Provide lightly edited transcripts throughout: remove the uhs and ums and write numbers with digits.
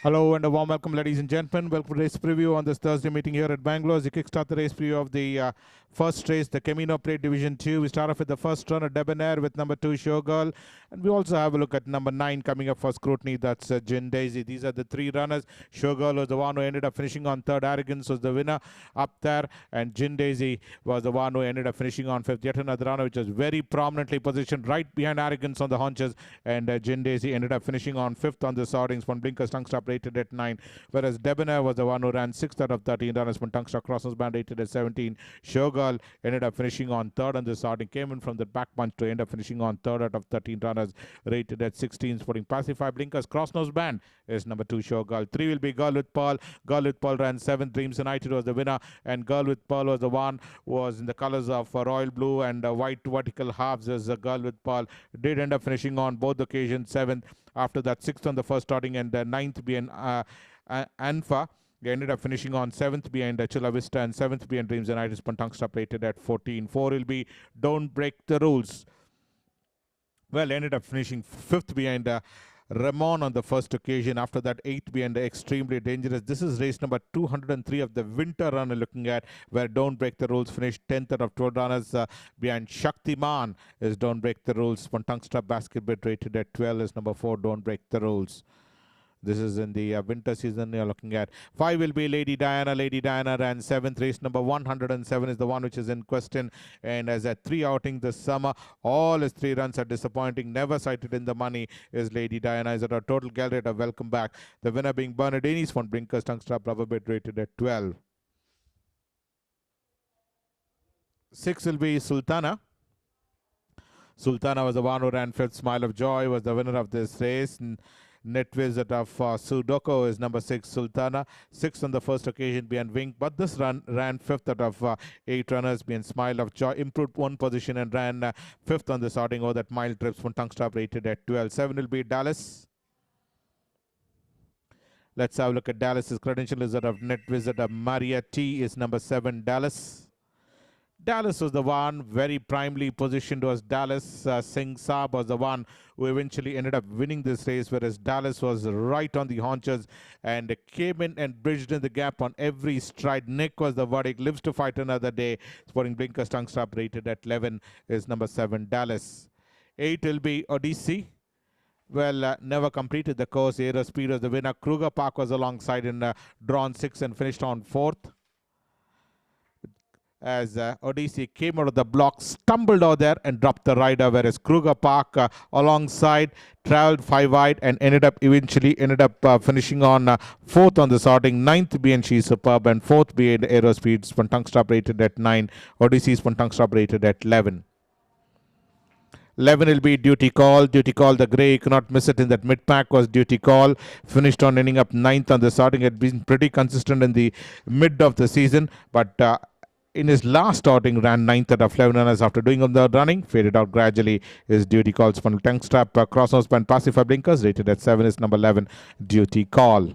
Hello and a warm welcome, ladies and gentlemen. Welcome to race preview on this Thursday meeting here at Bangalore. As we kickstart the race preview of the first race, the Camino Plate Division 2. We start off with the first runner, Debonair, with number 2, Showgirl. And we also have a look at number 9 coming up for scrutiny. That's Gin Daisy. These are the three runners. Showgirl was the one who ended up finishing on third. Arrogance was the winner up there. And Gin Daisy was the one who ended up finishing on fifth. Yet another runner which was very prominently positioned right behind Arrogance on the haunches. And Gin Daisy ended up finishing on fifth on the sortings. One blinkers tongue stop rated at 9. Whereas Debonair was the one who ran 6th out of 13 runners. One tongue stop crossnose band rated at 17. Showgirl ended up finishing on third on the sorting. Came in from the back punch to end up finishing on third out of 13 runners rated at 16. Sporting pacify blinkers crossnose band is number 2 Showgirl. 3 will be Girl with Pearl. Girl with Pearl ran 7th. Dreams United was the winner, and Girl with Pearl was the one who was in the colors of royal blue and white vertical halves. As Girl with Pearl did end up finishing on both occasions 7th. After that 6th on the first starting, and 9th being Anfa. They ended up finishing on 7th behind Chula Vista and 7th behind Dreams United. Tongue stop rated at 14. 4 will be Don't Break the Rules. Well, ended up finishing 5th behind Ramon on the first occasion. After that, 8th behind Extremely Dangerous. This is race number 203 of the winter run we're looking at, where Don't Break the Rules finished 10th out of 12 runners. Behind Shaktiman is Don't Break the Rules. Tongue stop basket bid rated at 12 is number 4, Don't Break the Rules. This is in the winter season you're looking at. 5 will be Lady Diana. Lady Diana ran 7th. Race number 107 is the one which is in question. And as at 3 outings this summer, all his 3 runs are disappointing. Never cited in the money is Lady Diana. Is at a total gallery rate of welcome back. The winner being Bernardini's from Blinkers tongue strap rubber bit rated at 12. 6 will be Sultana. Sultana was the one who ran 5th. Smile of Joy was the winner of this race. And net visit of Sudoko is number 6, Sultana. 6th on the first occasion behind Wink, but this run ran 5th out of 8 runners behind Smile of Joy. Improved 1 position and ran 5th on the sorting over that mile trips from tongue stop rated at 12. 7 will be Dallas. Let's have a look at Dallas's credential. Is that of net visit of Maria T is number 7, Dallas. Dallas was the one very primely positioned was Dallas. SINGHSAAB was the one who eventually ended up winning this race, whereas Dallas was right on the haunches and came in and bridged in the gap on every stride. Nick was the verdict. Lives to fight another day. Sporting blinkers tongue stop rated at 11 is number 7, Dallas. 8 will be Odyssey. Well, never completed the course. AEROSPEED was the winner. Kruger Park was alongside in drawn 6 and finished on 4th. As Odyssey came out of the block, stumbled out there and dropped the rider, whereas Kruger Park alongside traveled 5 wide and eventually ended up finishing on 4th on the sorting. 9th being She's Superb and 4th being AEROSPEED. Tongue stop rated at 9. Odyssey's tongue stop rated at 11. 11 will be Duty Call. Duty Call, the grey, you cannot miss it in that mid-pack was Duty Call. Finished on ending up 9th on the sorting. Had been pretty consistent in the mid of the season, but in his last outing ran 9th out of 11 runners. After doing on the running, faded out gradually. His Duty Call's funnel tongue strap crossnose band pacify blinkers rated at 7 is number 11, Duty Call.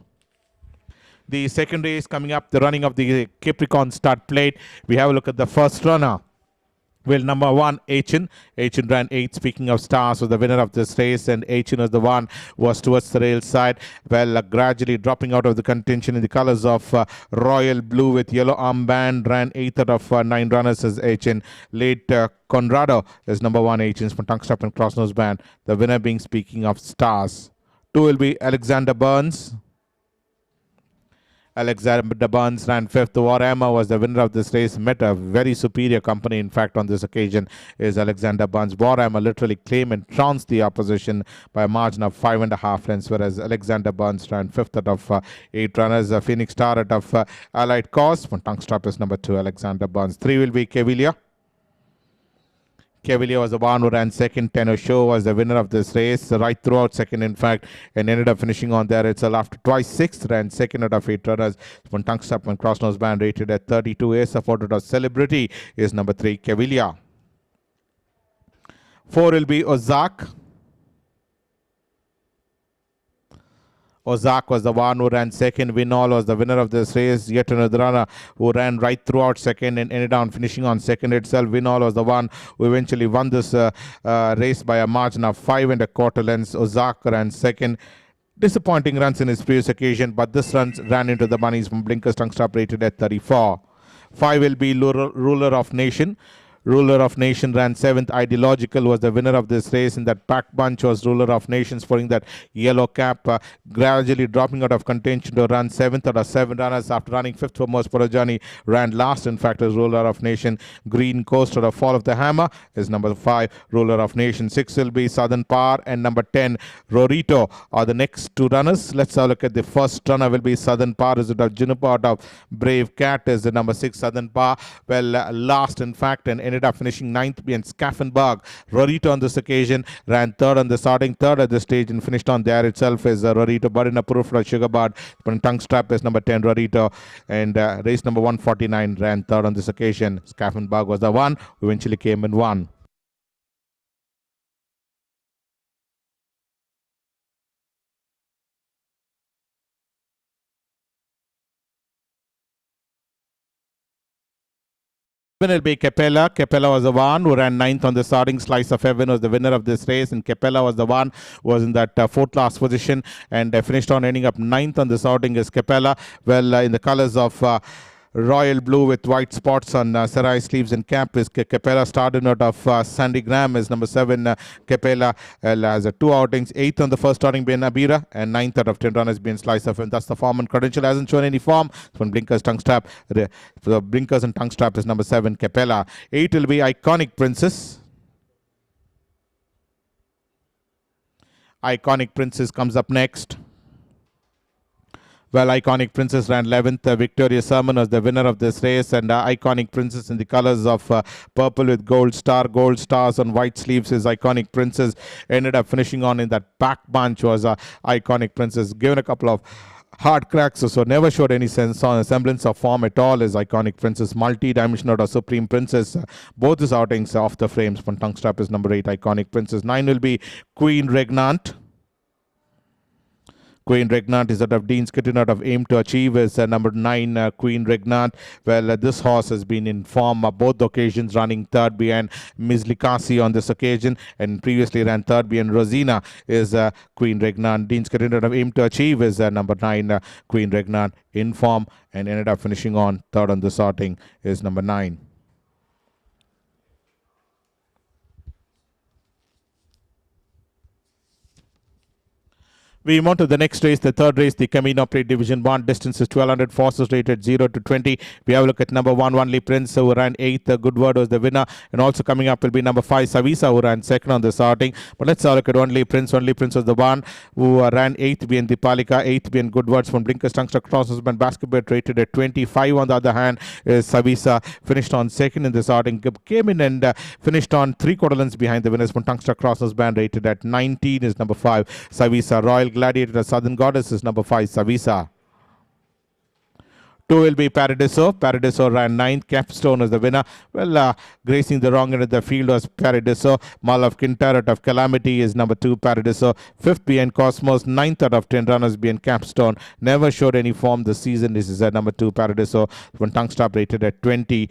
The second race coming up, the running of the Capricorn Start Plate. We have a look at the first runner. Well, number 1, Achin. Achin ran 8th. Speaking of stars, was the winner of this race, and Achin was the one who was towards the rail side. Well, gradually dropping out of the contention in the colors of royal blue with yellow armband. Ran 8th out of 9 runners as Achin. Late Conrado is number 1, Achin's from tongue stop and crossnose band. The winner being Speaking of Stars. 2 will be Alexander Burns. Alexander Burns ran 5th. Warhammer was the winner of this race. Met a very superior company, in fact, on this occasion is Alexander Burns. Warhammer literally claimed and trounced the opposition by a margin of 5.5 lengths, whereas Alexander Burns ran 5th out of 8 runners. Phoenix Star out of Allied Cause. Tongue stop is number 2, Alexander Burns. 3 will be Cavalier. Cavalier was the one who ran 2nd. Tenor Show was the winner of this race, right throughout 2nd, in fact, and ended up finishing on there itself after twice 6th. Ran 2nd out of 8 runners. One tongue stop and crossnose band rated at 32. Ace afforded of Celebrity is number 3, Cavalier. 4 will be Ozark. Ozark was the one who ran 2nd. Winall was the winner of this race. Yet another runner who ran right throughout 2nd and ended on finishing on 2nd itself. Winall was the one who eventually won this race by a margin of 5.25 lengths. Ozark ran 2nd. Disappointing runs in his previous occasion, but this run ran into the bunnies from Blinkers Tongue Stop rated at 34. 5 will be Ruler of Nation. Ruler of Nation ran 7th. Ideological was the winner of this race. In that pack bunch was Ruler of Nation, sporting that yellow cap, gradually dropping out of contention to run 7th out of 7 runners after running 5th for most part of journey. Ran last, in fact, as Ruler of Nation. Green Coast or a Fall of the Hammer is number 5, Ruler of Nation. 6 will be Southern Power, and number 10, Rorito are the next 2 runners. Let's have a look at the first runner. Will be Southern Power. Is it of Juniper out of Brave Cat is the number 6, Southern Power. Well, last, in fact, and ended up finishing 9th behind Scaffenberg. Rorito on this occasion ran 3rd on the starting 3rd at this stage and finished on there itself is Rorito. But in a proof for Sugarbird, tongue strap is number 10, Rorito, and race number 149 ran 3rd on this occasion. Scaffenberg was the one who eventually came in 1. Will be Capella. Capella was the one who ran 9th on the starting. Slice of Heaven was the winner of this race, and Capella was the one who was in that 4th last position and finished on ending up 9th on the starting is Capella. Well, in the colors of royal blue with white spots on Sarai sleeves and cap is Capella. Started out of Sandy Graham is number 7. Capella has 2 outings. 8th on the first starting being Abira, and 9th out of 10 runners being Slice of, and that's the form and credential. Hasn't shown any form from Blinkers Tongue Strap. The Blinkers and Tongue Strap is number 7, Capella. 8 will be Iconic Princess. Iconic Princess comes up next. Well, Iconic Princess ran 11th. Victoria Sermon was the winner of this race, and Iconic Princess in the colors of purple with gold stars on white sleeves is Iconic Princess. Ended up finishing on in that back bunch was Iconic Princess. Given a couple of hard cracks, so never showed any semblance of form at all is Iconic Princess. Multi-dimensional or Supreme Princess, both his outings off the frames. From tongue strap is number 8, Iconic Princess. 9 will be Queen Regnant. Queen Regnant is out of Dean's Kitten, out of Aim to Achieve is number 9, Queen Regnant. Well, this horse has been in form both occasions, running 3rd behind MZILIKAZI on this occasion, and previously ran 3rd behind Rosina is Queen Regnant. Dean's Kitten out of Aim to Achieve is number 9, Queen Regnant, in form, and ended up finishing on 3rd on the sorting is number 9. We move on to the next race, the 3rd race, the Camino Plate Division 1. Distance is 1200, forces rated 0 to 20. We have a look at number 1, Only Prince, who ran 8th. Good Word was the winner. And also coming up will be number 5, Savisa, who ran 2nd on the starting. But let's have a look at Only Prince. Only Prince was the one who ran 8th being Dipalika, 8th being Good Words from Blinkers Tongue Strap Crossband Basketball, rated at 25. On the other hand, is Savisa, finished on 2nd in the starting. Came in and finished on 3/4 lengths behind the winners from Tongue Strap Crossband, rated at 19 is number 5, Savisa. Royal Gladiator, Southern Goddess is number 5, Savisa. 2 will be Paradiso. Paradiso ran 9th. Capstone is the winner. Well, gracing the wrong end of the field was Paradiso. Mal of Kintar out of Calamity is number 2, Paradiso. 5th behind Cosmos. 9th out of 10 runners behind Capstone. Never showed any form this season. This is number 2, Paradiso. One tongue stop rated at 20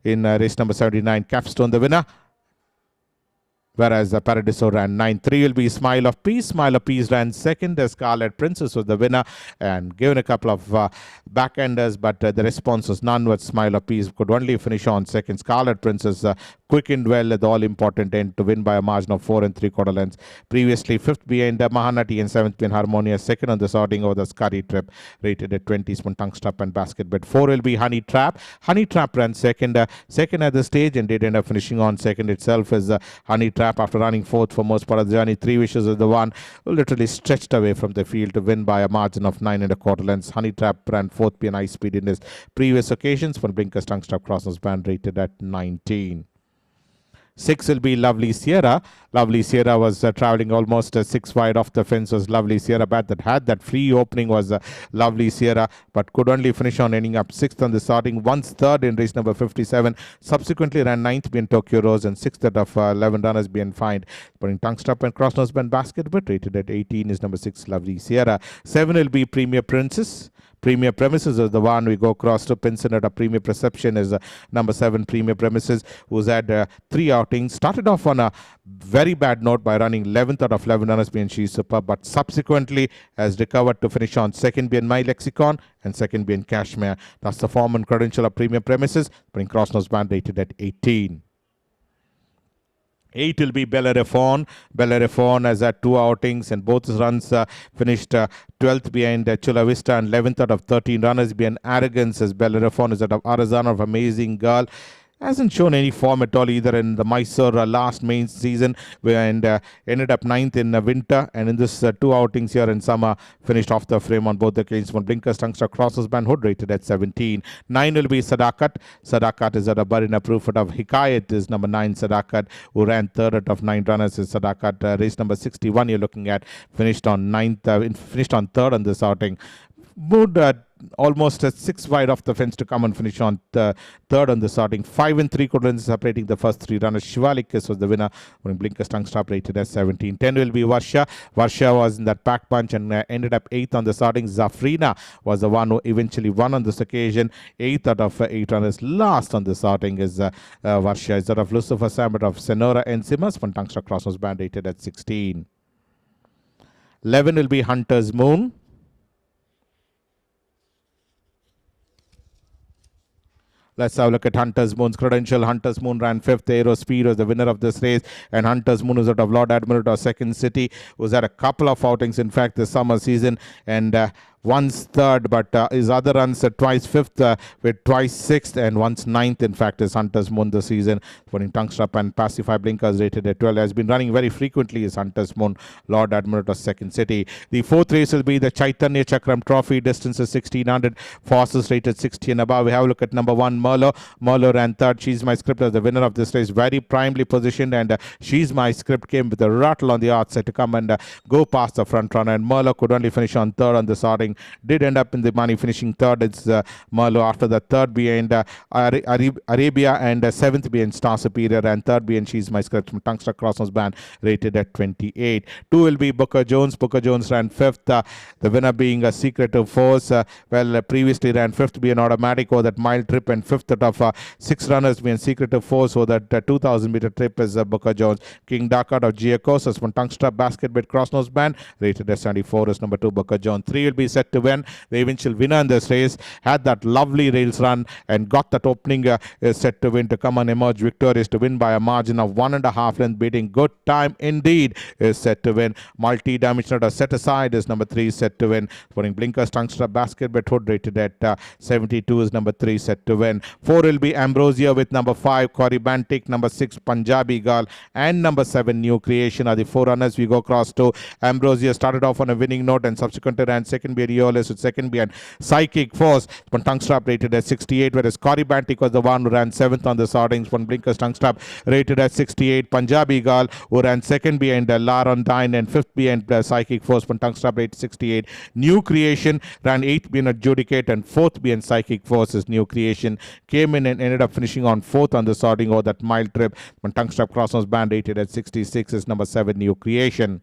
in race number 79. Capstone the winner, whereas Paradiso ran 9th. 3 will be Smile of Peace. Smile of Peace ran 2nd. The Scarlet Princess was the winner, and given a couple of backenders, but the response was none with Smile of Peace. Could only finish on 2nd. Scarlet Princess quickened well at the all-important end to win by a margin of 4 3/4 lengths. Previously 5th behind Mahanati and 7th behind Harmonia. 2nd on the sorting over the Scurry Trip, rated at 20. Spoon tongue strap and basket bet. 4 will be Honey Trap. Honey Trap ran 2nd. Second at the stage and did end up finishing on 2nd itself as Honey Trap after running 4th for most part of the journey. 3 Wishes is the one who literally stretched away from the field to win by a margin of 9 1/4 lengths. Honey Trap ran 4th behind High Speed in his previous occasions. For Blinkers Tongue Strap Crossers band, rated at 19. 6 will be Lovely Sierra. Lovely Sierra was traveling almost 6 wide off the fence. Was Lovely Sierra. Bat that had that free opening was Lovely Sierra, but could only finish on ending up 6th on the starting. Once 3rd in race number 57. Subsequently ran 9th being Tokyo Rose and 6th out of 11 runners being fined. Putting tongue strap and cross nose band basket, but rated at 18 is number 6 Lovely Sierra. 7 will be Premier Princess. Premier Premises is the one we go across to. Pinson at a Premier Perception is number 7 Premier Premises, who's had 3 outings. Started off on a very bad note by running 11th out of 11 runners being she's superb, but subsequently has recovered to finish on second being My Lexicon and second being Cashmere. That's the form and credential of Premier Premises, putting Crossnose Band rated at 18. 8 will be Bellerophon. Bellerophon has had 2 outings and both his runs finished 12th behind Chula Vista and 11th out of 13 runners behind Arrogance, as Bellerophon is out of Arizona of Amazing Girl. Hasn't shown any form at all either in the Mysore last main season, and ended up 9th in winter, and in this 2 outings here in summer finished off the frame on both occasions. One Blinkers Tungster Crosses Band Hood rated at 17. 9 will be Sadakat. Sadakat is at a Barina proof of Hikayat is number 9 Sadakat, who ran 3rd out of 9 runners. Is Sadakat race number 61 you're looking at, finished on 9th, finished on 3rd on this outing. Moved almost 6 wide off the fence to come and finish on 3rd on the starting. 5 and 3 runs separating the first 3 runners. Shivalikis was the winner when Blinkers Tongue Stop rated as 17. 10 will be Varsha. Varsha was in that pack punch and ended up 8th on the starting. Zafrina was the one who eventually won on this occasion. 8th out of 8 runners. Last on the starting is Varsha. Is that of Lucifer Sambit of Senora and Simmers when Tungster Crossnose Band rated at 16. 11 will be Hunter's Moon. Let's have a look at Hunter's Moon's credential. Hunter's Moon ran 5th. AEROSPEED was the winner of this race. And Hunter's Moon was out of Lord Admiralty or Second City. Was at a couple of outings, in fact, this summer season. And once 3rd, but his other runs twice 5th, with twice 6th, and once 9th, in fact, is Hunter's Moon this season. Winning Tongue Strap and Pacify Blinkers rated at 12. Has been running very frequently is Hunter's Moon, Lord Admiralty of Second City. The 4th race will be the Chaitanya Chakram Trophy. Distance is 1600. Fastest rated 60 and above. We have a look at number 1, Merlo. Merlo ran 3rd. She's My Script as the winner of this race. Very primely positioned, and She's My Script came with a rattle on the outside to come and go past the front runner. And Merlo could only finish on 3rd on the starting. Did end up in the money, finishing 3rd. It's Merlo after the 3rd behind Arabia, and 7th behind Star Superior, and 3rd behind She's My Script from Tungster Crossnose Band rated at 28. 2 will be Booker Jones. Booker Jones ran 5th. The winner being a Secretive Force. Previously ran 5th being Automatic over that mile trip, and 5th out of 6 runners being Secretive Force over that 2000 meter trip is Booker Jones. King Dark out of Giacos from Tungster Basket Bit Crossnose Band rated at 74 is number 2 Booker Jones. 3 will be Set to Win. The eventual winner in this race had that lovely rails run and got that opening Set to Win to come and emerge victorious to win by a margin of 1.5 length, beating Good Time Indeed is Set to Win. Multi-dimensional Set Aside is number 3 Set to Win. Putting Blinkers Tungster Basket Bet Hood rated at 72 is number 3 Set to Win. 4 will be Ambrosia with number 5 Corybantic, number 6 Punjabi Girl, and number 7 New Creation are the 4 runners. We go across to Ambrosia. Started off on a winning note and subsequently ran second behind Eolus with second behind Psychic Force. One Tongue Strap rated at 68, whereas Corybantic was the one who ran 7th on the startings. One Blinkers Tongue Strap rated at 68. Punjabi Girl, who ran second behind Larondine and 5th behind Psychic Force. One Tongue Strap rated 68. New Creation ran 8th behind Adjudicate and 4th behind Psychic Force. Is New Creation came in and ended up finishing on 4th on the starting over that mile trip. One Tongue Strap Crossnose Band rated at 66 is number 7 New Creation.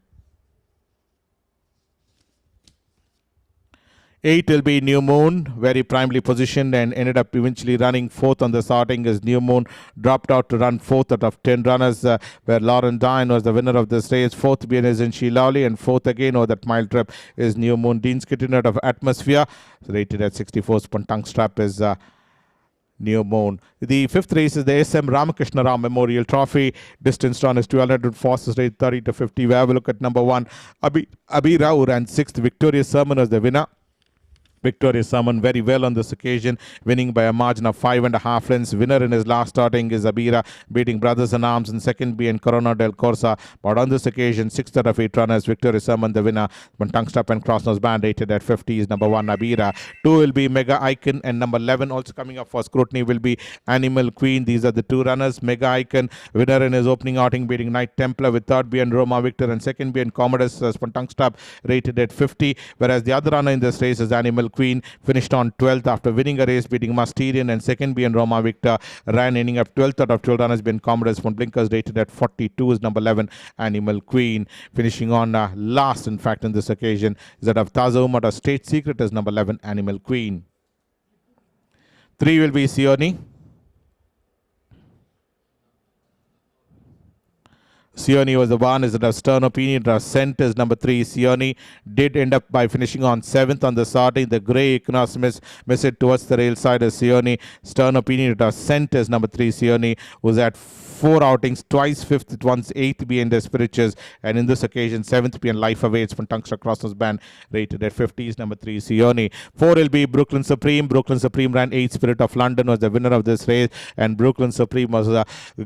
8 will be New Moon, very primely positioned and ended up eventually running 4th on the starting as New Moon dropped out to run 4th out of 10 runners, where Lauren Dine was the winner of this race. 4th being is in Shilali, and 4th again over that mile trip is New Moon. Dean's Kitten out of Atmosphere, rated at 64. Tongue Strap is New Moon. The 5th race is the SM Ramakrishna Ram Memorial Trophy. Distance run is 1200. Fastest rate 30 to 50. We have a look at number 1, Abira, who ran 6th. Victorious Sermon was the winner. Victorious Sermon very well on this occasion, winning by a margin of 5.5 lengths. Winner in his last starting is Abira, beating Brothers in Arms and second being Corona del Corsa. But on this occasion, 6th out of 8 runners, Victorious Sermon the winner. When Tongue Strap and Crossnose Band rated at 50 is number 1 Abira. 2 will be Mega Icon, and number 11 also coming up for scrutiny will be Animal Queen. These are the 2 runners. Mega Icon, winner in his opening outing, beating Knight Templar, with 3rd being Roma Victor and second being Commodus. Tongue Strap rated at 50, whereas the other runner in this race is Animal Queen finished on 12th after winning a race, beating Mysterian, and second being Roma Victor ran, ending up 12th out of 12 runners, being Commodus from Blinkers, rated at 42 is number 11 Animal Queen. Finishing on last, in fact, in this occasion is that of Tazomata State Secret is number 11 Animal Queen. 3 will be Sione. Sione was the one, is it a stern opinion? Sent is number 3. Sione did end up by finishing on 7th on the starting. The grey Equinox miss it towards the rail side as Sione. Stern opinion, sent is number 3. Sione was at 4 outings, twice 5th, once 8th being the Spirituals, and in this occasion 7th being Life Awaits from Tungsten Crossnose Band, rated at 50 is number 3 Sione. 4 will be Brooklyn Supreme. Brooklyn Supreme ran 8th. Spirit of London was the winner of this race, and Brooklyn Supreme was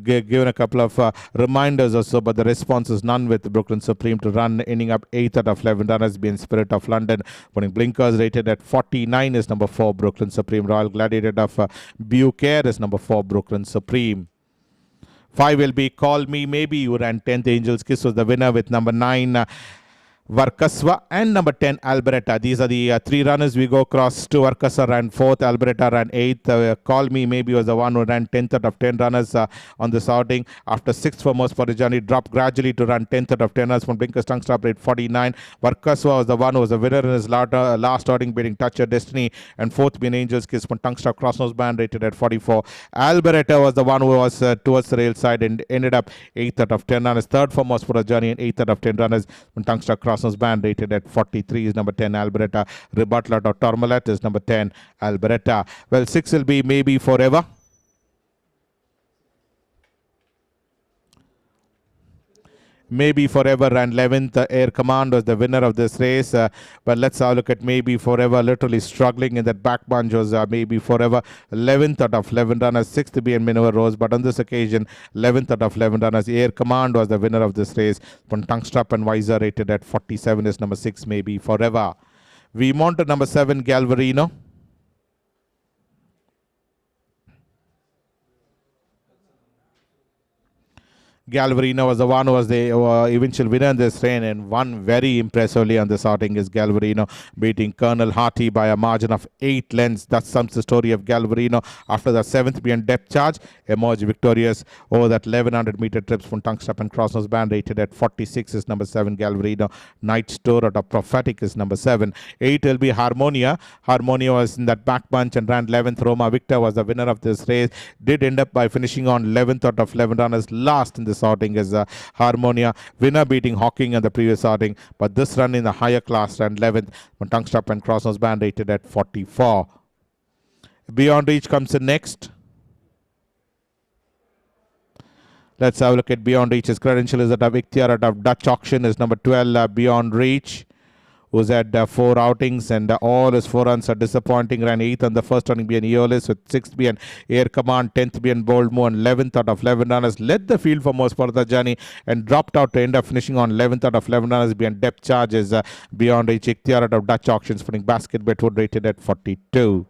given a couple of reminders or so, but the response is none with Brooklyn Supreme to run, ending up 8th out of 11 runners being Spirit of London. Putting Blinkers, rated at 49 is number 4 Brooklyn Supreme. Royal Gladiator of Bucare is number 4 Brooklyn Supreme. 5 will be Call Me Maybe. You ran 10th. Angel's Kiss was the winner with number 9 VARCASVA and number 10 Alberetta. These are the 3 runners we go across to. VARCASVA ran 4th, Alberetta ran 8th. Call Me Maybe was the one who ran 10th out of 10 runners on this outing. After 6th for most for the journey, dropped gradually to run 10th out of 10 runners from Blinkers Tongue Stop rate 49. VARCASVA was the one who was a winner in his last outing, beating Touch Your Destiny, and 4th being Angel's Kiss from Tongue Stop Crossnose Band, rated at 44. Alberetta was the one who was towards the rail side and ended up 8th out of 10 runners. 3rd for most for the journey and 8th out of 10 runners from Tongue Stop Crossnose Band, rated at 43 is number 10 Alberetta. Rebuttal or Tormalet is number 10 Alberetta. Well, 6 will be Maybe Forever. Maybe Forever ran 11th. Air Command was the winner of this race. But let's have a look at Maybe Forever. Literally struggling in that back bunch was Maybe Forever. 11th out of 11 runners. 6th being Minerva Rose. But on this occasion, 11th out of 11 runners. Air Command was the winner of this race. From Tungstrap and Visor, rated at 47 is number 6 Maybe Forever. We mount to number 7 Galvarino. Galvarino was the one who was the eventual winner in this race, and won very impressively on this outing is Galvarino, beating Colonel Harty by a margin of 8 lengths. That sums the story of Galvarino. After the 7th being Depth Charge, emerged victorious over that 1100 meter trips from Tungstep and Crossnose Band, rated at 46 is number 7 Galvarino. Night Store out of Prophetic is number 7. 8 will be Harmonia. Harmonia was in that back bunch and ran 11th. Roma Victor was the winner of this race. Did end up by finishing on 11th out of 11 runners. Last in this outing is Harmonia, winner beating Hawking in the previous outing, but this run in the higher class ran 11th when Tungstep and Crossnose Band, rated at 44. Beyond Reach comes in next. Let's have a look at Beyond Reach. His credential is that of Ikhtiar out of Dutch Auction is number 12 Beyond Reach, who's had 4 outings and all his 4 runs are disappointing. Ran 8th on the first outing being Eolis, with 6th being Air Command, 10th being Bold Moon, 11th out of 11 runners. Led the field for most part of the journey and dropped out to end up finishing on 11th out of 11 runners being Depth Charges. Beyond Reach, Ikhtiar out of Dutch Auctions, putting Basket Betwood, rated at 42.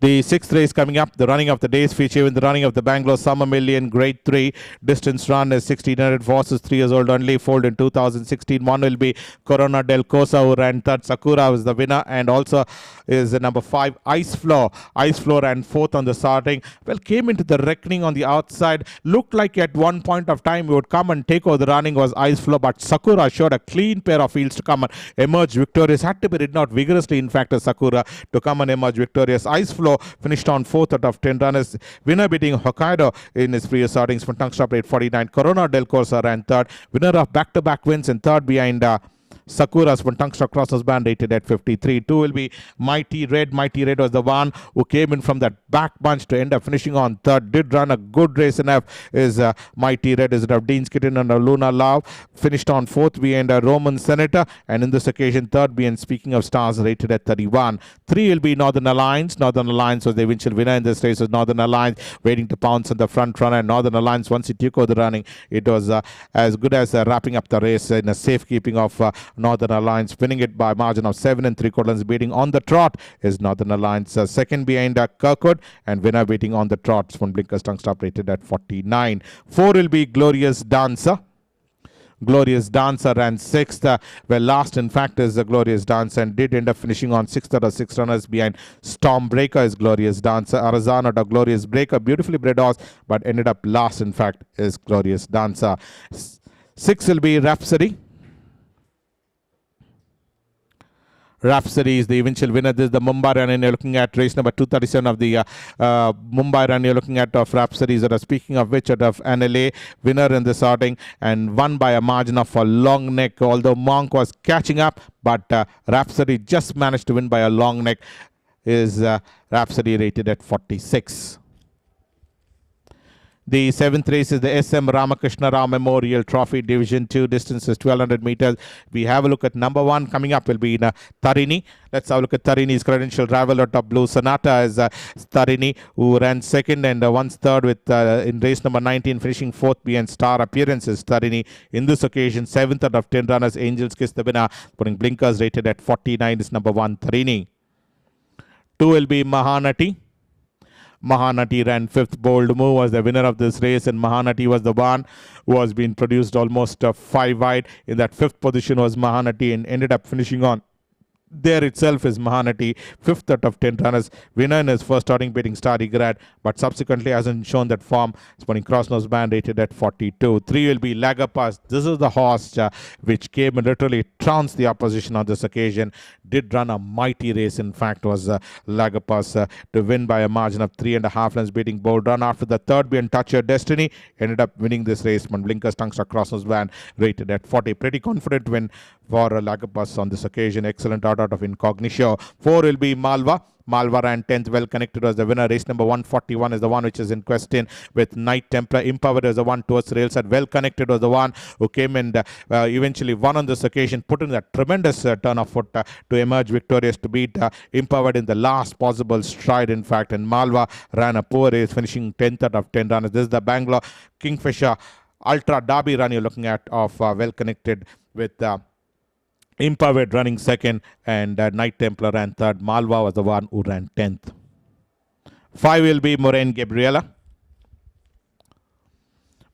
The 6th race coming up, the running of the day's feature in the running of the Bangalore Summer Million Grade 3 distance run is 1600 horses, 3 years old only, foaled in 2016. 1 will be Corona del Cosa, who ran 3rd. Sakura was the winner, and also is the number 5 Ice Flow. Ice Flow ran 4th on the starting. Well, came into the reckoning on the outside. Looked like at one point of time he would come and take over the running was Ice Flow, but Sakura showed a clean pair of heels to come and emerge victorious. Had to be ridden out vigorously, in fact, as Sakura to come and emerge victorious. Ice Flow finished on 4th out of 10 runners. Winner beating Hokkaido in his previous outings from Tungstop rate 49. Corona del Corsa ran 3rd. Winner of back-to-back wins and 3rd behind Sakura's from Tungstop Crossnose Band, rated at 53. 2 will be Mighty Red. Mighty Red was the one who came in from that back bunch to end up finishing on 3rd. Did run a good race enough. Is Mighty Red is of Dean's Kitten and Luna Love. Finished on 4th behind Roman Senator, and in this occasion 3rd being Speaking of Stars, rated at 31. 3 will be Northern Alliance. Northern Alliance was the eventual winner in this race. Was Northern Alliance waiting to pounce on the front runner, and Northern Alliance, once it took over the running, it was as good as wrapping up the race in a safekeeping of Northern Alliance, winning it by a margin of 7 3/4. Beating On the Trot is Northern Alliance. Second behind Kirkwood, and winner beating On the Trot from Blinkers Tongue Stop, rated at 49. 4 will be Glorious Dancer. Glorious Dancer ran 6th. Well, last in fact is the Glorious Dancer and did end up finishing on 6th out of 6 runners behind Stormbreaker is Glorious Dancer. Arazan out of Glorious Breaker, beautifully bred horse, but ended up last in fact is Glorious Dancer. 6 will be Rhapsody. Rhapsody is the eventual winner. This is the Mumbai run, and you're looking at race number 237 of the Mumbai run. You're looking at of Rhapsody. Speaking of which, out of NLA, winner in the sorting and won by a margin of a long neck. Although Monk was catching up, but Rhapsody just managed to win by a long neck. Is Rhapsody rated at 46. The 7th race is the SM Ramakrishna Rao Memorial Trophy Division 2. Distance is 1200 meters. We have a look at number 1. Coming up will be in Tarini. Let's have a look at Tarini's credential. Rival at top blue. Sonata is Tarini, who ran 2nd and once 3rd with in race number 19, finishing 4th behind Star Appearances. Tarini in this occasion 7th out of 10 runners. Angels Kiss the winner, putting blinkers, rated at 49 is number 1 Tarini. 2 will be Mahanati. Mahanati ran 5th. Bold Move was the winner of this race, and Mahanati was the one who was being produced almost 5 wide. In that 5th position was Mahanati and ended up finishing on. There itself is Mahanati, 5th out of 10 runners. Winner in his first outing beating STARI GRAD, but subsequently hasn't shown that form. Spawning cross-nose band, rated at 42. 3 will be Lagopus. This is the horse which came and literally trounced the opposition on this occasion. Did run a mighty race, in fact, was Lagopus to win by a margin of 3.5 lengths, beating Bold Run. After the 3rd being Touch Your Destiny, ended up winning this race. Blinkers, Tungster, cross-nose band, rated at 40. Pretty confident win for Lagopus on this occasion. Excellent out of Incognito. 4 will be Malva. Malva ran 10th, well connected was the winner. Race number 141 is the one which is in question with Night Templar. Empowered is the one towards rails at well connected was the one who came and eventually won on this occasion, put in a tremendous turn of foot to emerge victorious to beat Empowered in the last possible stride, in fact. And Malva ran a poor race, finishing 10th out of 10 runners. This is the Bangalore Kingfisher Ultra Derby run you're looking at of well connected with Empowered running 2nd, and Night Templar ran 3rd. Malva was the one who ran 10th. 5 will be Moraine Gabriella.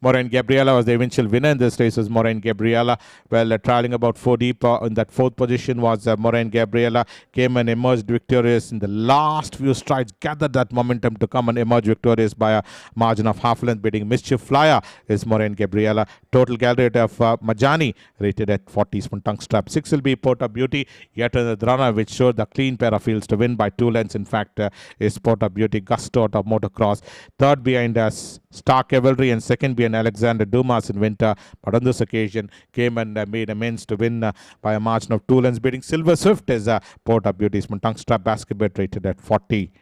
Moraine Gabriella was the eventual winner in this race. Was Moraine Gabriella. Well, traveling about 4 deep in that 4th position was Moraine Gabriella. Came and emerged victorious in the last few strides. Gathered that momentum to come and emerge victorious by a margin of half length, beating Mischief Flyer is Moraine Gabriella. Total gallery rate of Majani, rated at 40 from tongue strap. 6 will be Port of Beauty. Yet another runner which showed the clean pair of fields to win by 2 lengths. In fact, is Port of Beauty. Gusto out of Motocross. 3rd behind Star Cavalry, and 2nd behind Alexander Dumas in winter, but on this occasion came and made amends to win by a margin of 2 lengths, beating Silver Swift is Port of Beauty's tongue strap basketball, rated at 40.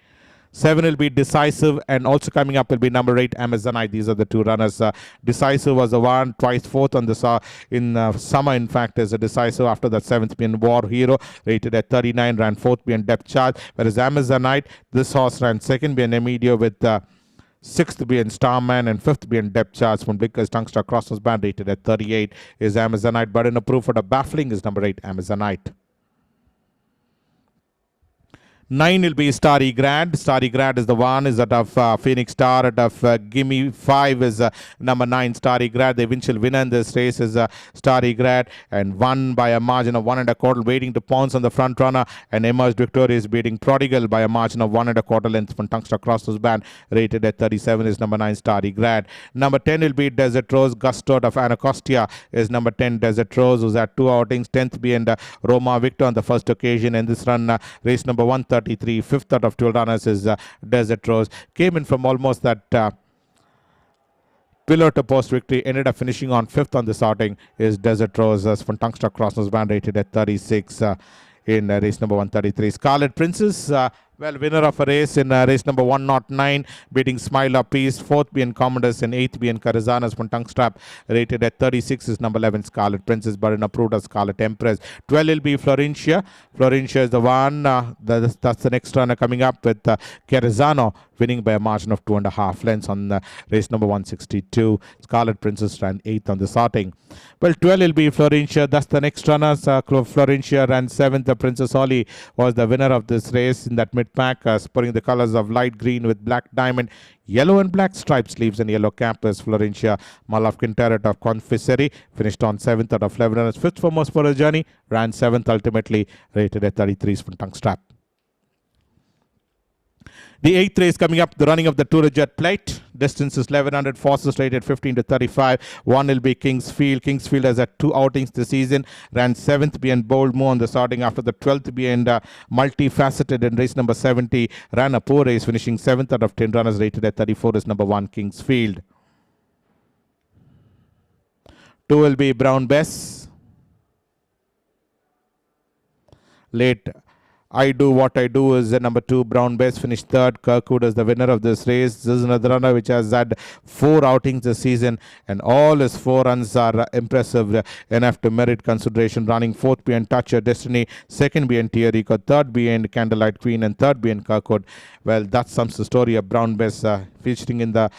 7 will be Decisive, and also coming up will be number 8 Amazonite. These are the 2 runners. Decisive was the one twice 4th on the in summer, in fact, is a Decisive. After that 7th being War Hero, rated at 39, ran 4th being Depth Charge, whereas Amazonite, this horse ran 2nd being Emedio with 6th being Starman and 5th being Depth Charge from Blinkers, Tungster, Crossnose band, rated at 38 is Amazonite. But in a proof for the baffling is number 8 Amazonite. 9 will be Starry Grad. Starry Grad is the one, is out of Phoenix Star, out of Gimme. 5 is number 9 Starry Grad. The eventual winner in this race is Starry Grad, and won by a margin of 1 1/4, waiting to pounce on the front runner and emerged victorious, beating Prodigal by a margin of 1 1/4 length from Tungster Crossnose band, rated at 37 is number 9 Starry Grad. Number 10 will be Desert Rose. Gusto out of Anacostia is number 10 Desert Rose, who's had 2 outings, 10th being Roma Victor on the first occasion. In this run, race number 133, 5th out of 12 runners is Desert Rose. Came in from almost that pillar to post victory, ended up finishing on 5th on this outing is Desert Rose from Tungster Crossnose band, rated at 36 in race number 133. Scarlet Princess, well, winner of a race in race number 109, beating Smile of Peace. 4th being Commodus and 8th being KERAZANO from tongue strap, rated at 36 is number 11 Scarlet Princess, but in approved as Scarlet Empress. 12 will be Florencia. Florencia is the one, that's the next runner coming up with KERAZANO. winning by a margin of 2.5 lengths on race number 162. Scarlet Princess ran 8th on the starting. Well, 12 will be Florencia. That's the next runners. Florencia ran 7th. The Princess Ollie was the winner of this race in that mid-pack, sporting the colors of light green with black diamond, yellow and black striped sleeves and yellow campus. Florencia Malafkin Terret of Confissery finished on 7th out of 11 runners. 5th for most for a journey, ran 7th ultimately, rated at 33 from tongue strap. The 8th race coming up, the running of the Tour Jet Plate. Distance is 1100, forces rated 15 to 35. One will be Kingsfield. Kingsfield has had 2 outings this season. Ran 7th behind Bold Mo on the starting after the 12th behind Multifaceted in race number 70. Ran a poor race, finishing 7th out of 10 runners, rated at 34 is number 1 Kingsfield. 2 will be Brown Bess. Late I Do What I Do is the number 2 Brown Bess, finished 3rd. Kirkwood is the winner of this race. This is another runner which has had 4 outings this season, and all his 4 runs are impressive enough to merit consideration. Running 4th behind Toucher Destiny, 2nd behind Tierico, 3rd behind Candlelight Queen, and 3rd behind Kirkwood. Well, that sums the story of Brown Bess, featuring in the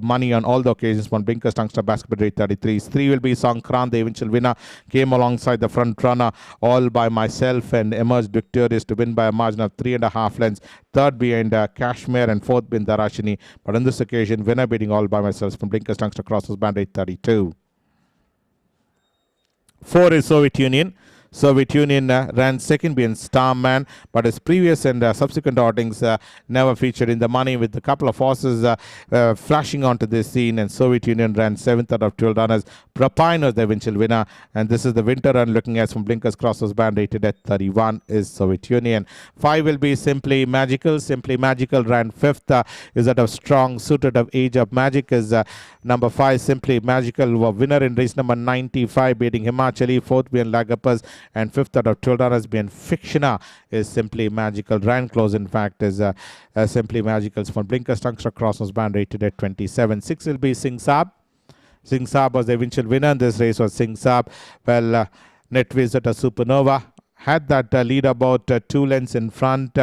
money on all the occasions. One Blinkers Tungster Basket rate 33. 3 will be Songkran, the eventual winner. Came alongside the front runner all by myself and emerged victorious to win by a margin of 3.5 lengths. 3rd behind Kashmir and 4th behind Darashini. But on this occasion, winner beating all by myself from Blinkers Tungster crosses band rate 32. 4 is Soviet Union. Soviet Union ran 2nd behind Starman, but his previous and subsequent outings never featured in the money, with a couple of horses flashing onto this scene, and Soviet Union ran 7th out of 12 runners. Propine was the eventual winner, and this is the winter run looking at from Blinkers Crosses band rated at 31 is Soviet Union. 5 will be Simply Magical. Simply Magical ran 5th, is that of Strong Suited of Age of Magic is number 5 Simply Magical, winner in race number 95, beating Himachali. 4th behind Lagopus, and 5th out of 12 runners behind Fictiona is Simply Magical. Ran close, in fact, is Simply Magical's from Blinkers Tungster crosses band rated at 27. 6 will be SINGHSAAB. SINGHSAAB was the eventual winner in this race. Was SINGHSAAB. Well, Net Visitor Supernova had that lead about 2 lengths in front,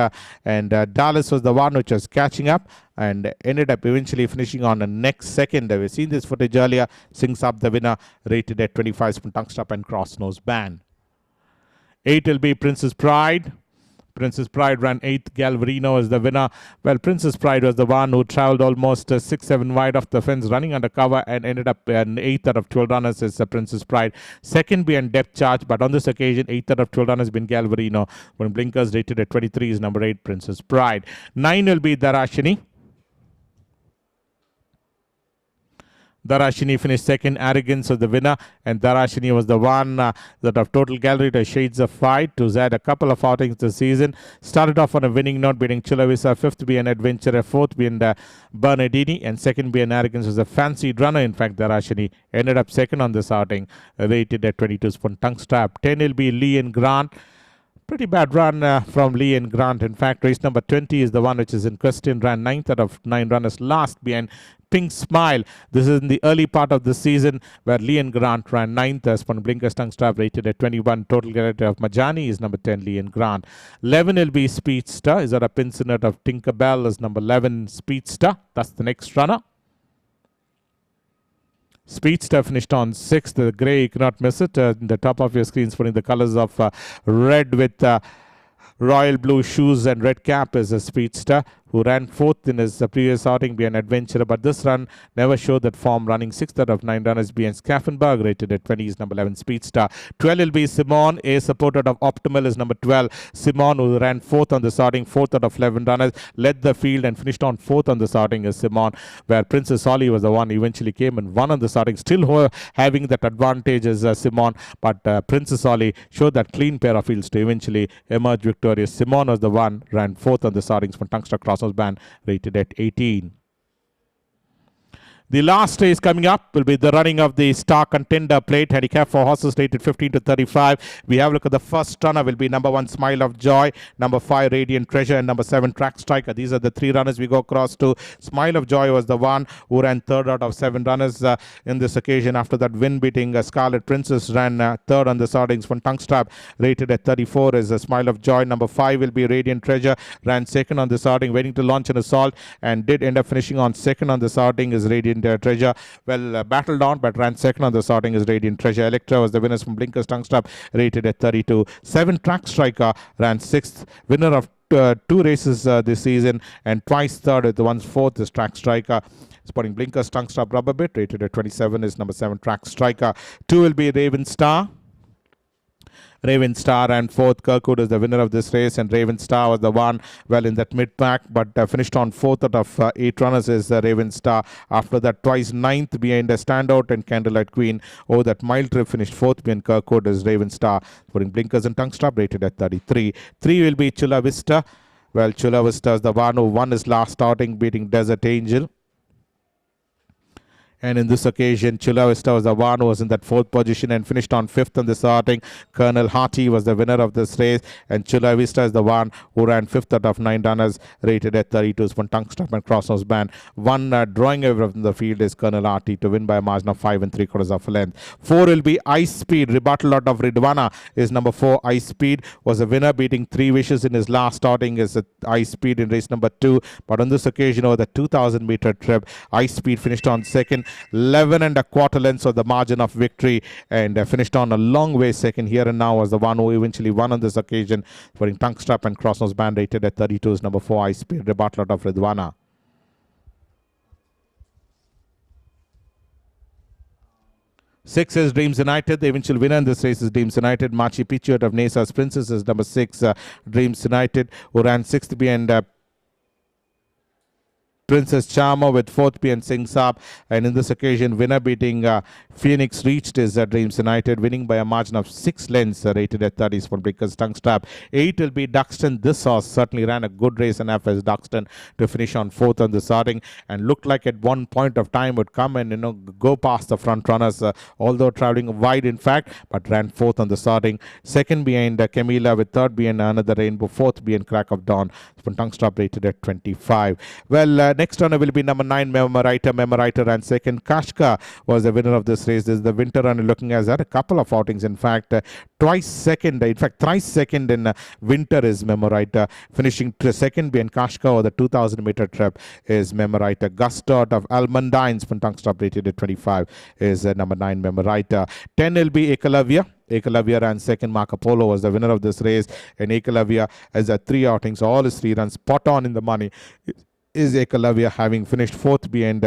and Dallas was the one which was catching up and ended up eventually finishing on the next second. We've seen this footage earlier. SINGHSAAB the winner, rated at 25 from tongue strap and cross nose band. 8 will be Princess Pride. Princess Pride ran 8th. Galvarino is the winner. Well, Princess Pride was the one who traveled almost 6-7 wide off the fence, running under cover, and ended up an 8th out of 12 runners is Princess Pride. 2nd behind Depth Charge, but on this occasion, 8th out of 12 runners been Galvarino. When Blinkers rated at 23 is number 8 Princess Pride. 9 will be Darashini. Darashini finished 2nd. Arrogance was the winner, and Darashini was the one that of Total Gallery to Shades of Fight, who's had a couple of outings this season. Started off on a winning note, beating Chilavisa. 5th being Adventurer, 4th being Bernardini, and 2nd being Arrogance was a fancied runner. In fact, Darashini ended up 2nd on this outing, rated at 22 from tongue strap. 10 will be Lee and Grant. Pretty bad run from Lee and Grant. In fact, race number 20 is the one which is in question. Ran 9th out of 9 runners, last behind Pink Smile. This is in the early part of the season where Lee and Grant ran 9th as per Blinkers tongue strap, rated at 21. Total character of Majani is number 10 Lee and Grant. 11 will be Speedster. Is that a Pincinette of Tinkerbell is number 11 Speedster. That's the next runner. Speedster finished on 6th. The grey, you cannot miss it. In the top of your screen is putting the colors of red with royal blue shoes and red cap is a Speedster, who ran 4th in his previous outing behind Adventurer, but this run never showed that form, running 6th out of 9 runners behind Skaffenberg, rated at 20 is number 11 Speedster. 12 will be Simone, a supporter of Optimal is number 12. Simone, who ran 4th on the starting, 4th out of 11 runners, led the field and finished on 4th on the starting is Simone, where Princess Ollie was the one who eventually came and won on the starting, still having that advantage as Simone, but Princess Ollie showed that clean pair of fields to eventually emerge victorious. Simone was the one, ran 4th on the startings from Tungster Cross band, rated at 18. The last race coming up will be the running of the Star Contender Plate, handicap for horses rated 15 to 35. We have a look at the first runner will be number 1 Smile of Joy, number 5 Radiant Treasure, and number 7 Track Striker. These are the 3 runners we go across to. Smile of Joy was the one who ran third out of 7 runners in this occasion. After that win, beating Scarlet Princess, ran third on the startings from Tongue Strap, rated at 34 is Smile of Joy. Number 5 will be Radiant Treasure, ran second on the starting, waiting to launch an assault, and did end up finishing on second on the starting is Radiant Treasure. Well, battled on, but ran second on the starting is Radiant Treasure. Electra was the winners from Blinkers Tongue Strap, rated at 32. 7 Track Striker ran 6th, winner of 2 races this season, and twice third with the one's 4th is Track Striker. Sporting Blinkers Tongue Strap Rubber Bit, rated at 27 is number 7 Track Striker. 2 will be Raven Star. Raven Star and 4th. Kirkwood is the winner of this race, and Raven Star was the one well in that mid-pack, but finished on 4th out of 8 runners is Raven Star. After that, twice 9th behind a Standout and Candlelight Queen. Over that mile trip, finished 4th behind Kirkwood is Raven Star. Putting Blinkers and Tongue Strap, rated at 33. 3 will be Chula Vista. Well, Chula Vista is the one who won his last starting, beating Desert Angel. And in this occasion, Chula Vista was the one who was in that 4th position and finished on 5th on the starting. Colonel Harty was the winner of this race, and Chula Vista is the one who ran 5th out of 9 runners, rated at 32. From Tongue Strap and Crossnose Band. One drawing away from the field is Colonel Harty to win by a margin of 5 3/4 of a length. 4 will be Ice Speed. Rebuttal out of Ridwana is number 4. Ice Speed was a winner, beating 3 Wishes in his last starting is Ice Speed in race number 2. But on this occasion, over the 2,000-meter trip, Ice Speed finished on second. 11 1/4 lengths of the margin of victory, and finished on a long way second. Here and Now was the one who eventually won on this occasion. Wearing Tongue Strap and Crossnose Band, rated at 32 is number 4 Ice Speed. Rebuttal out of Ridwana. Six is Dreams United. The eventual winner in this race is Dreams United. Machi Pichu out of Nesa's Princess is number 6 Dreams United, who ran 6th behind Princess Charmer with 4th behind SINGHSAAB, and in this occasion, winner beating Phoenix reached is Dreams United, winning by a margin of 6 lengths, rated at 30 for Blinkers Tongue Strap. 8 will be Duxton. This horse certainly ran a good race and FS Duxton to finish on 4th on the starting, and looked like at one point of time would come and go past the front runners, although traveling wide in fact, but ran 4th on the starting. 2nd behind Camila, with 3rd behind Another Rainbow, 4th behind Crack of Dawn. Tongue Strap, rated at 25. Well, next runner will be number 9 Memoriter. Memoriter ran 2nd. Kashka was the winner of this race. This is the winter runner, looking as had a couple of outings. In fact, twice second, in fact thrice second in winter is Memoriter, finishing 2nd behind Kashka over the 2,000-meter trip is Memoriter. Gusto out of Almondines from Tongue Strap, rated at 25 is number 9 Memoriter. 10 will be Ekalavya. Ekalavya ran 2nd. Marco Polo was the winner of this race, and Ekalavya has 3 outings, all his 3 runs spot on in the money. Is Ekalavya, having finished 4th behind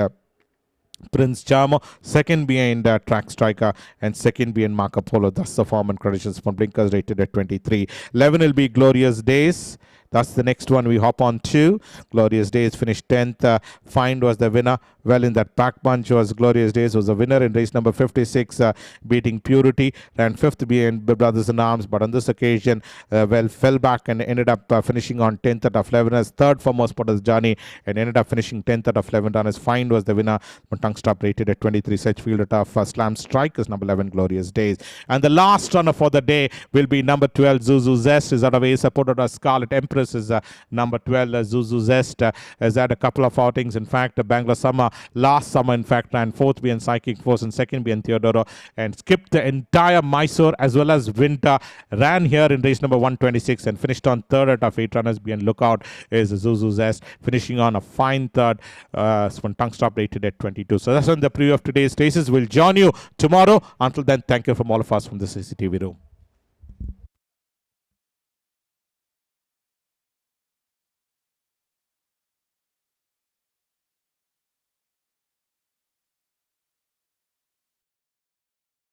Prince Charmer, 2nd behind Track Striker, and 2nd behind Marco Polo. Thus the form and credentials from Blinkers, rated at 23. 11 will be Glorious Days. That's the next one we hop on to. Glorious Days finished 10th. Find was the winner. Well, in that pack bunch was Glorious Days was the winner in race number 56, beating Purity. Ran 5th behind Brothers in Arms, but on this occasion, fell back and ended up finishing on 10th out of 11 as 3rd for Most Potter's Journey, and ended up finishing 10th out of 11 runners. Find was the winner. Tongue Strap, rated at 23. Sedgefield out of Slam Strike is number 11 Glorious Days. And the last runner for the day will be number 12 Zuzu Zest, is out of A, supported by Scarlet Empress is number 12 Zuzu Zest. Has had a couple of outings. In fact, Bangalore last summer in fact ran 4th behind Psychic Force and 2nd behind Theodoro, and skipped the entire Mysore as well as Winter. Ran here in race number 126 and finished on 3rd out of 8 runners. Behind Lookout is Zuzu Zest, finishing on a fine 3rd. Tongue Strap, rated at 22. So that's on the preview of today's races. We'll join you tomorrow. Until then, thank you from all of us from the CCTV room.